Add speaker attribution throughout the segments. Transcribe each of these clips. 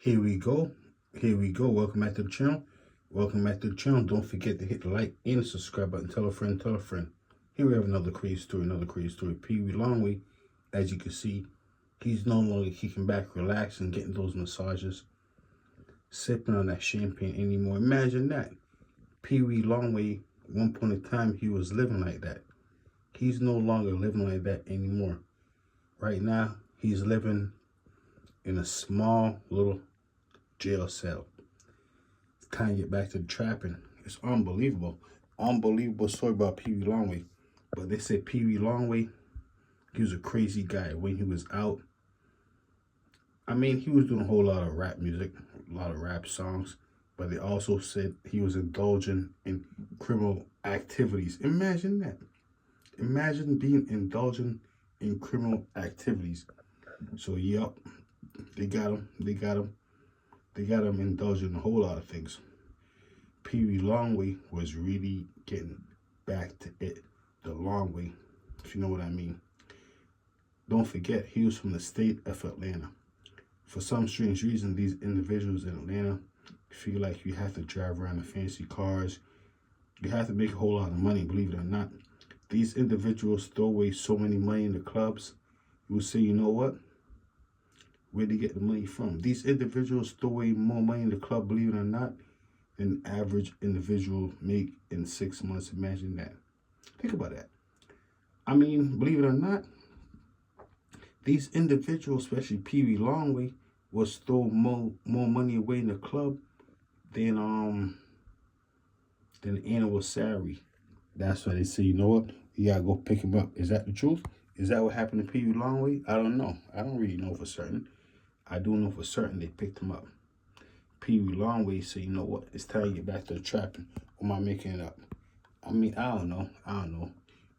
Speaker 1: Here we go. Here we go. Welcome back to the channel. Welcome back to the channel. Don't forget to hit the like and the subscribe button. Tell a friend, tell a friend. Here we have another crazy story, Pee Wee Longway, as you can see, he's no longer kicking back, relaxing, getting those massages, sipping on that champagne anymore. Imagine that. Pee Wee Longway, one point in time, he was living like that. He's no longer living like that anymore. Right now, he's living in a small little jail cell. It's time to get back to the trapping. It's unbelievable. Unbelievable story about Pee Wee Longway. But they said Pee Wee Longway, he was a crazy guy when he was out. I mean, he was doing a whole lot of rap music, a lot of rap songs, but they also said he was indulging in criminal activities. Imagine that. Imagine being indulgent in criminal activities. So, yep, they got him. They got him indulging in a whole lot of things. Pee Wee Longway was really getting back to it the long way, if you know what I mean. Don't forget, he was from the state of Atlanta. For some strange reason, these individuals in Atlanta feel like you have to drive around in fancy cars. You have to make a whole lot of money, believe it or not. These individuals throw away so many money in the clubs. You will say, you know what? Where do you get the money from? These individuals throw away more money in the club, believe it or not, than the average individual make in 6 months. Imagine that. Think about that. I mean, believe it or not, these individuals, especially Pee Wee Longway, was throwing more money away in the club than the annual salary. That's why they say, you know what? You gotta go pick him up. Is that the truth? Is that what happened to Pee Wee Longway? I don't know. I don't really know for certain. I do know for certain they picked him up. Pee Wee Longway said, you know what? It's time to get back to the trapping. Or am I making it up? I mean, I don't know.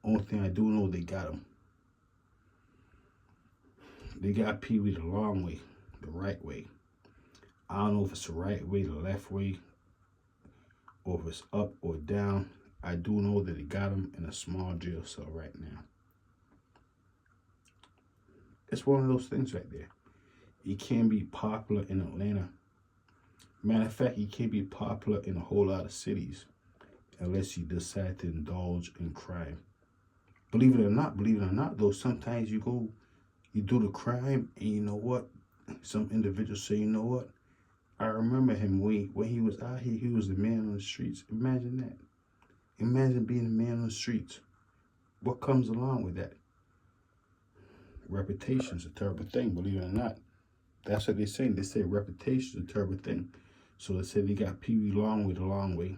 Speaker 1: Only thing I do know, they got him. They got Pee Wee the long way, the right way. I don't know if it's the right way, the left way, or if it's up or down. I do know that they got him in a small jail cell right now. It's one of those things right there. You can't be popular in Atlanta. Matter of fact, you can't be popular in a whole lot of cities unless you decide to indulge in crime. Believe it or not, though, sometimes you do the crime, and you know what? Some individuals say, you know what? I remember him when he was out here, he was the man on the streets. Imagine that. Imagine being a man on the streets. What comes along with that? Reputation is a terrible thing, believe it or not. That's what they're saying. They say reputation is a terrible thing. So they say they got Pee Wee Longway the long way.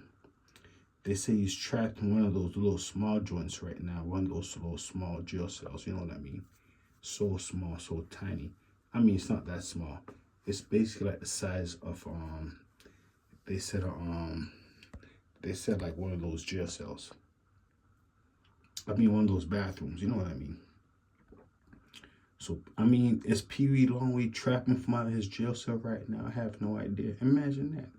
Speaker 1: They say he's trapped in one of those little small joints right now, one of those little small jail cells. You know what I mean? So small, so tiny. I mean, it's not that small. It's basically like the size of they said like one of those jail cells. I mean, one of those bathrooms. You know what I mean? So I mean, is Pee Wee Longway trapping from out of his jail cell right now? I have no idea. Imagine that.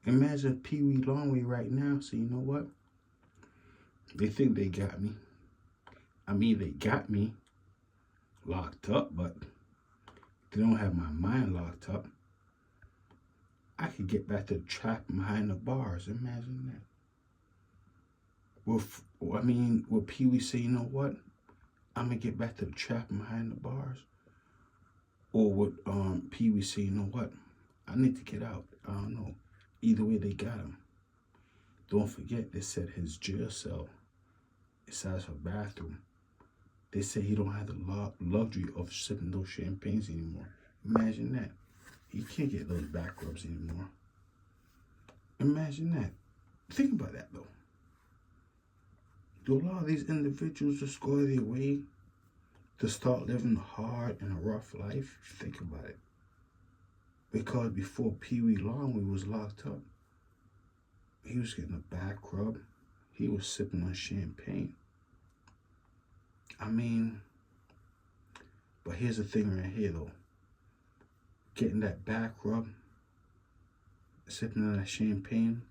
Speaker 1: Imagine Pee Wee Longway right now. So you know what? They think they got me. I mean, they got me locked up, but they don't have my mind locked up. I could get back to the trap behind the bars. Imagine that. Will Pee Wee say, you know what? I'm gonna get back to the trap behind the bars? Or would Pee Wee say, you know what? I need to get out. I don't know. Either way, they got him. Don't forget, they said his jail cell is size of a bathroom. They say he don't have the luxury of sipping those champagnes anymore. Imagine that. He can't get those back rubs anymore. Imagine that. Think about that, though. Do a lot of these individuals just go their way to start living a hard and a rough life? Think about it. Because before Pee Wee Longway was locked up, he was getting a back rub. He was sipping on champagne. I mean, but here's the thing right here, though. Getting that back rub, sipping on that champagne,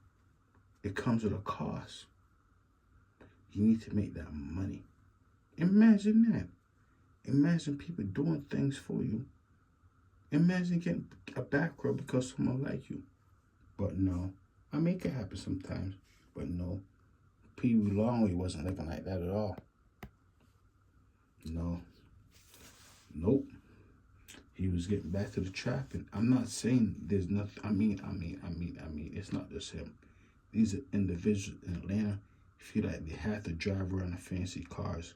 Speaker 1: it comes with a cost. You need to make that money. Imagine that. Imagine people doing things for you Imagine getting a back rub because someone like you. But no. I mean, it can happen sometimes. But no. Pee Wee Longway wasn't looking like that at all. No. Nope. He was getting back to the trapping. I'm not saying there's nothing. I mean, it's not just him. These are individuals in Atlanta feel like they have to drive around in fancy cars.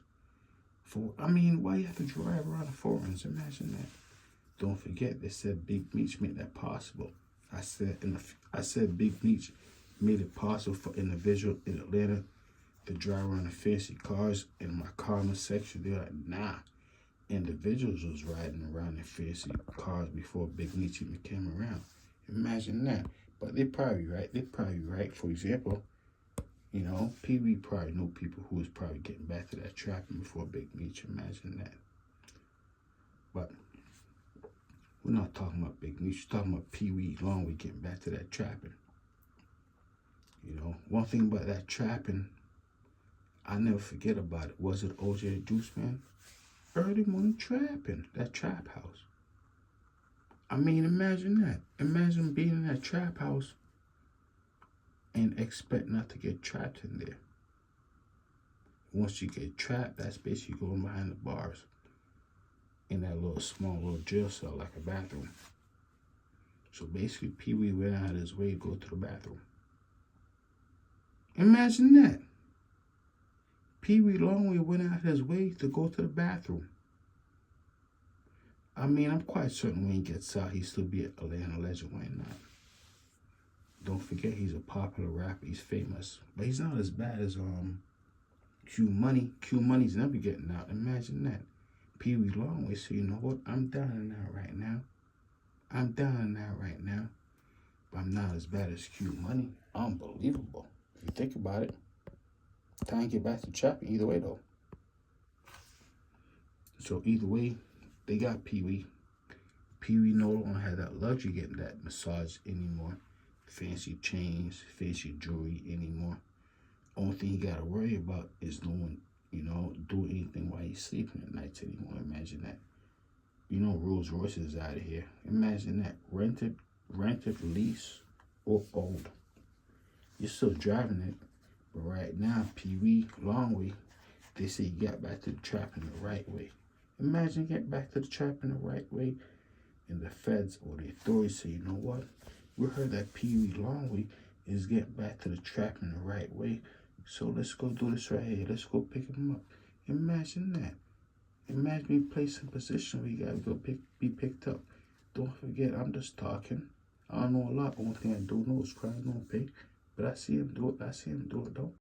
Speaker 1: Why you have to drive around in foreigns? Imagine that. Don't forget, they said Big Meech made that possible. I said Big Meech made it possible for individuals in Atlanta to drive around in fancy cars. In my comment section, they're like, nah. Individuals was riding around in fancy cars before Big Meech even came around. Imagine that. But they're probably right. For example, Pee Wee probably know people who was probably getting back to that trapping before Big Meech. Imagine that. But we're not talking about Big Meech. We're talking about Pee Wee Longway getting back to that trapping. One thing about that trapping, I never forget about it. Was it OJ Juice Man? Early morning trapping, that trap house. Imagine that. Imagine being in that trap house and expect not to get trapped in there. Once you get trapped, that's basically going behind the bars in that small little jail cell, like a bathroom. So basically, Pee Wee went out of his way to go to the bathroom. Imagine that. Pee Wee Longway went out of his way to go to the bathroom. I'm quite certain when he gets out, he'll still be an Atlanta legend. Why not? Don't forget, he's a popular rapper. He's famous. But he's not as bad as Q Money. Q Money's never getting out. Imagine that. Pee Wee Longway, so you know what? I'm down and out right now. But I'm not as bad as Q Money. Unbelievable. If you think about it. Time to get back to trapping either way, though. So either way, they got Pee Wee. Pee Wee no longer had that luxury getting that massage anymore. Fancy chains, fancy jewelry anymore. Only thing he got to worry about is doing anything while he's sleeping at night anymore. Imagine that. Rolls Royce is out of here. Imagine that. Rented, lease, or owned. You're still driving it. But right now, Pee Wee Longway, they say you got back to the trapping the right way. Imagine getting back to the trapping the right way, and the feds or the authorities say, you know what? We heard that Pee Wee Longway is getting back to the trapping the right way, so let's go do this right here. Let's go pick him up. Imagine that. Imagine being placed in a position where you gotta go be picked up. Don't forget, I'm just talking. I don't know a lot. Only thing I do know is crying, don't pay. But I see him do it. Though.